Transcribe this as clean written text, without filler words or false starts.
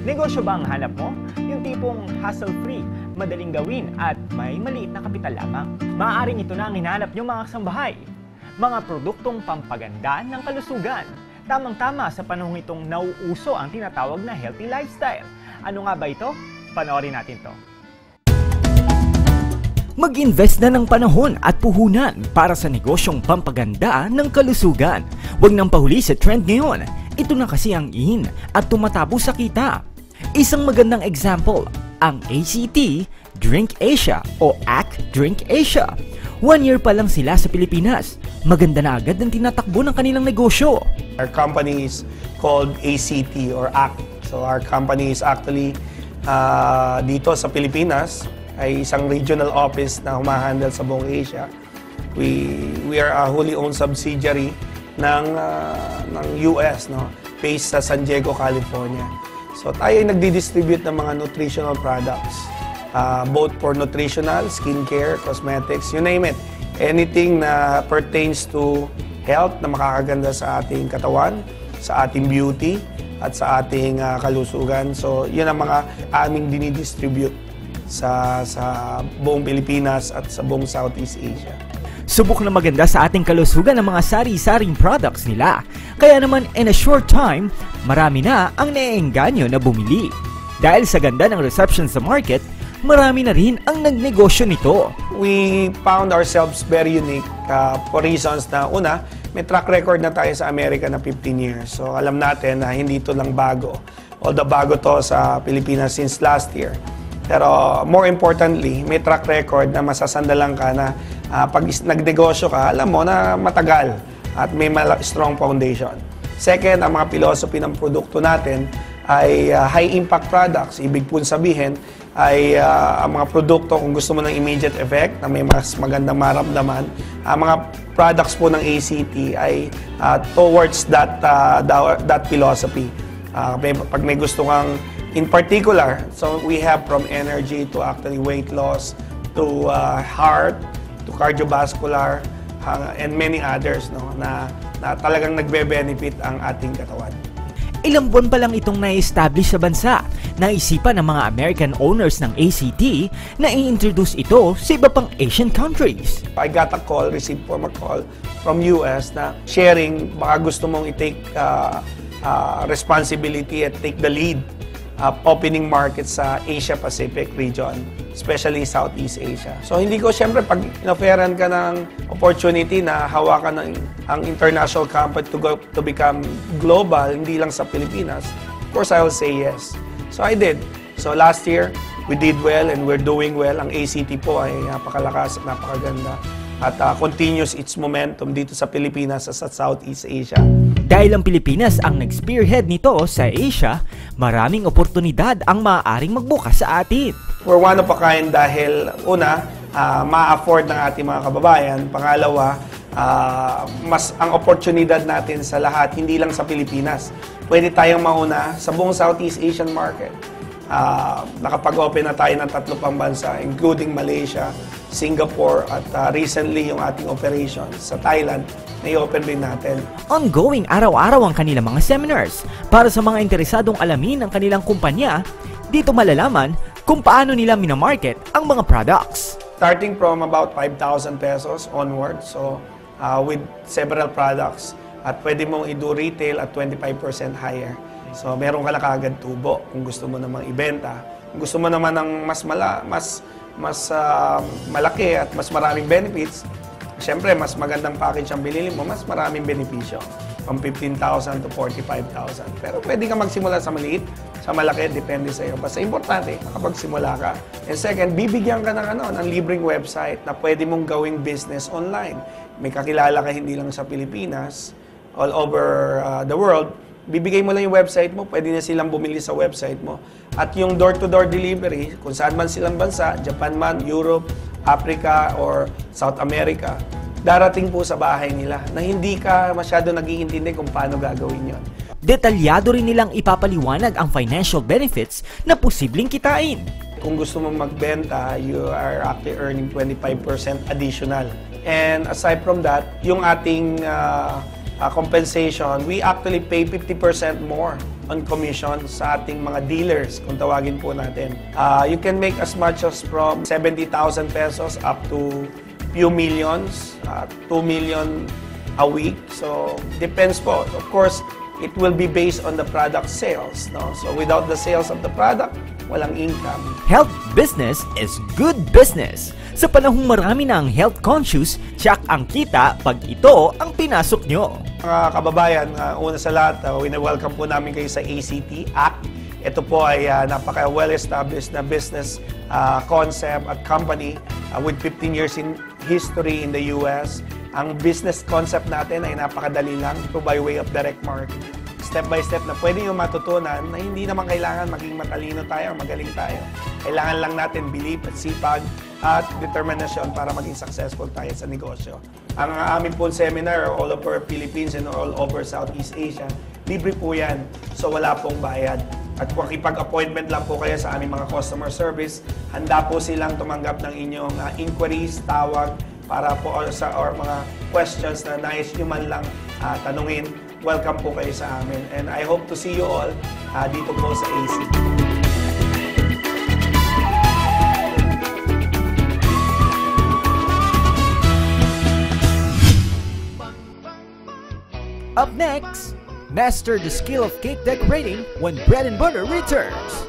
Negosyo ba ang hanap mo? Yung tipong hassle-free, madaling gawin at may maliit na kapital lamang. Maaaring ito na ang hinahanap niyong mga kasambahay. Mga produktong pampaganda ng kalusugan. Tamang-tama sa panahong itong nauuso ang tinatawag na healthy lifestyle. Ano nga ba ito? Panoorin natin to. Mag-invest na ng panahon at puhunan para sa negosyong pampaganda ng kalusugan. Huwag nang pahuli sa trend ngayon. Ito na kasi ang in at tumatabo sa kita. Isang magandang example, ang ACT Drink Asia o ACT Drink Asia. 1 year pa lang sila sa Pilipinas. Maganda na agad ang tinatakbo ng kanilang negosyo. Our company is called ACT or ACT. So our company is actually dito sa Pilipinas ay isang regional office na humahandle sa buong Asia. We are a wholly owned subsidiary ng US, no? Based sa San Diego, California. So tayo ay nagdi-distribute ng mga nutritional products, both for nutritional, skincare, cosmetics, you name it. Anything na pertains to health na makakaganda sa ating katawan, sa ating beauty, at sa ating kalusugan. So yun ang mga aming dinidistribute sa buong Pilipinas at sa buong Southeast Asia. Subok na maganda sa ating kalusugan ang mga sari-saring products nila. Kaya naman in a short time, marami na ang naeengganyo na bumili. Dahil sa ganda ng reception sa market, marami na rin ang nagnegosyo nito. We found ourselves very unique for reasons na una, may track record na tayo sa Amerika na 15 years. So alam natin na hindi ito lang bago. Although bago to sa Pilipinas since last year. Pero more importantly, may track record na masasandalan ka na pag nagnegosyo ka, alam mo na matagal at may strong foundation. Second, ang mga philosophy ng produkto natin ay high-impact products. Ibig po sabihin ay ang mga produkto kung gusto mo ng immediate effect na may mas magandang maramdaman, ang mga products po ng ACT ay towards that philosophy. Pag may gusto kang in particular, so we have from energy to actually weight loss, to heart, to cardiovascular, and many others, no, na talagang nagbe-benefit ang ating katawan. Ilang buwan pa lang itong na-establish sa bansa. Naisipan ng mga American owners ng ACT na i-introduce ito sa iba pang Asian countries. I got a call, received from a call from US na sharing, baka gusto mong i-take responsibility at take the lead opening markets sa Asia Pacific region, especially Southeast Asia. So hindi ko, siyempre, pag in-offeran ka ng opportunity na hawakan ang international company to become global, hindi lang sa Pilipinas, of course I will say yes. So I did. So last year, we did well and we're doing well. Ang ACT po ay napakalakas, napakaganda at continues its momentum dito sa Pilipinas at sa Southeast Asia. Dahil ang Pilipinas ang nag-spearhead nito sa Asia, maraming oportunidad ang maaaring magbukas sa atin. We're one of a kind dahil una, ma-afford ng ating mga kababayan. Pangalawa, mas ang oportunidad natin sa lahat, hindi lang sa Pilipinas. Pwede tayong mauna sa buong Southeast Asian market. Nakapag-open na tayo ng 3 pang bansa, including Malaysia, Singapore, at recently yung ating operations sa Thailand, na-i-open rin natin. Ongoing araw-araw ang kanilang mga seminars. Para sa mga interesadong alamin ang kanilang kumpanya, dito malalaman kung paano nila minamarket ang mga products. Starting from about 5,000 pesos onward, so with several products, at pwede mong i-do retail at 25% higher. So meron ka na kaagad tubo kung gusto mo namang ibenta. Kung gusto mo naman ng mas malaki at mas maraming benefits, siyempre mas magandang package ang binili mo, mas maraming benepisyo. From 15,000 to 45,000. Pero pwede ka magsimula sa maliit, sa malaki, depende sa iyo. Basta importante, makapagsimula ka. And second, bibigyan ka ng libreng website na pwede mong gawing business online. May kakilala ka hindi lang sa Pilipinas, all over the world, bibigay mo lang yung website mo, pwede na silang bumili sa website mo. At yung door-to-door delivery, kung saan man silang bansa, Japan man, Europe, Africa, or South America, darating po sa bahay nila na hindi ka masyado nag-iintindi kung paano gagawin yon. Detalyado rin nilang ipapaliwanag ang financial benefits na posibleng kitain. Kung gusto mong magbenta, you are actually earning 25% additional. And aside from that, yung ating compensation, we actually pay 50% more on commission sa ating mga dealers, kung tawagin po natin. You can make as much as from 70,000 pesos up to few millions, 2 million a week. So, depends po. Of course, it will be based on the product sales. No? So, without the sales of the product, walang income. Health business is good business. Sa panahong marami na ang health conscious, tiyak ang kita pag ito ang pinasok nyo. Mga kababayan, una sa lahat, welcome po namin kayo sa ACT Act. Ito po ay napaka well-established na business concept at company with 15 years in history in the US. Ang business concept natin ay napakadali lang, ito by way of direct marketing. Step by step na pwede nyo matutunan na hindi naman kailangan maging matalino tayo, magaling tayo. Kailangan lang natin belief at sipag at determinasyon para maging successful tayo sa negosyo. Ang aming po seminar all over Philippines and all over Southeast Asia, libre po yan. So wala pong bayad. At kung ipag-appointment lang po kayo sa aming mga customer service, handa po silang tumanggap ng inyong inquiries, tawag, para po sa mga questions na nais nyo man lang tanungin. Welcome po kayo sa amin. And I hope to see you all dito po sa AC. Up next, master the skill of cake decorating when bread and butter returns.